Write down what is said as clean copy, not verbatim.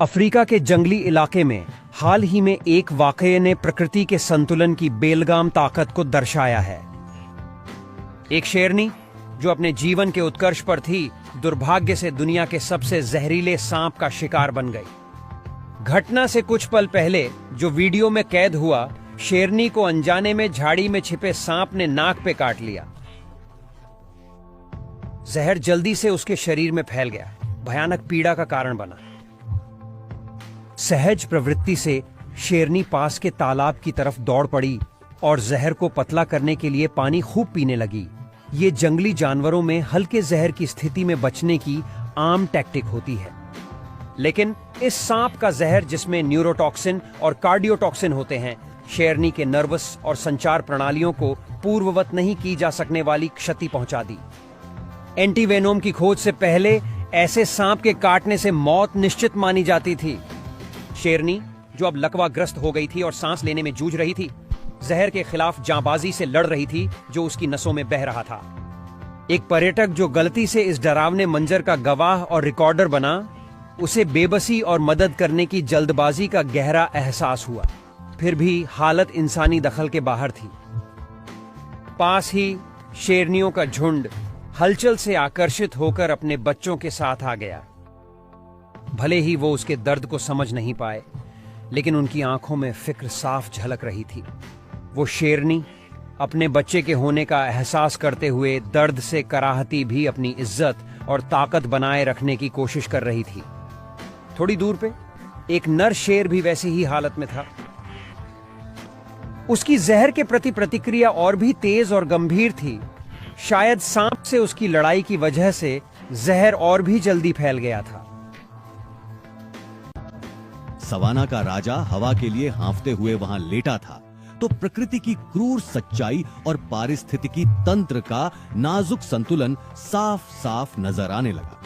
Africa के जंगली इलाके में हाल ही में एक वाकये ने प्रकृति के संतुलन की बेलगाम ताकत को दर्शाया है। एक शेरनी जो अपने जीवन के उत्कर्ष पर थी, दुर्भाग्य से दुनिया के सबसे जहरीले सांप का शिकार बन गई। घटना से कुछ पल पहले जो वीडियो में कैद हुआ, शेरनी को अनजाने में झाड़ी में छिपे सांप ने नाक पे काट लिया। जहर जल्दी से उसके शरीर में फैल गया, भयानक पीड़ा का कारण बना। सहज प्रवृत्ति से शेरनी पास के तालाब की तरफ दौड़ पड़ी और जहर को पतला करने के लिए पानी खूब पीने लगी। ये जंगली जानवरों में हल्के जहर की स्थिति में बचने की आम टैक्टिक होती है, लेकिन इस सांप का जहर, जिसमें न्यूरोटॉक्सिन और कार्डियोटॉक्सिन होते हैं, शेरनी के नर्वस और संचार प्रणालियों को पूर्ववत नहीं की जा सकने वाली क्षति पहुंचा दी। एंटीवेनोम की खोज से पहले ऐसे सांप के काटने से मौत निश्चित मानी जाती थी। शेरनी, जो अब लकवाग्रस्त हो गई थी और सांस लेने में जूझ रही थी, जहर के खिलाफ जांबाजी से लड़ रही थी जो उसकी नसों में बह रहा था। एक पर्यटक जो गलती से इस डरावने मंजर का गवाह और रिकॉर्डर बना, उसे बेबसी और मदद करने की जल्दबाजी का गहरा एहसास हुआ। फिर भी हालत इंसानी दखल के बाहर थी। पास ही शेरनियों का झुंड हलचल से आकर्षित होकर अपने बच्चों के साथ आ गया। भले ही वो उसके दर्द को समझ नहीं पाए, लेकिन उनकी आंखों में फिक्र साफ झलक रही थी। वो शेरनी अपने बच्चे के होने का एहसास करते हुए दर्द से कराहती भी अपनी इज्जत और ताकत बनाए रखने की कोशिश कर रही थी। थोड़ी दूर पे एक नर शेर भी वैसी ही हालत में था। उसकी जहर के प्रति प्रतिक्रिया और भी तेज और गंभीर थी। शायद सांप से उसकी लड़ाई की वजह से जहर और भी जल्दी फैल गया था। सवाना का राजा हवा के लिए हांफते हुए वहां लेटा था, तो प्रकृति की क्रूर सच्चाई और पारिस्थितिकी तंत्र का नाजुक संतुलन साफ साफ नजर आने लगा।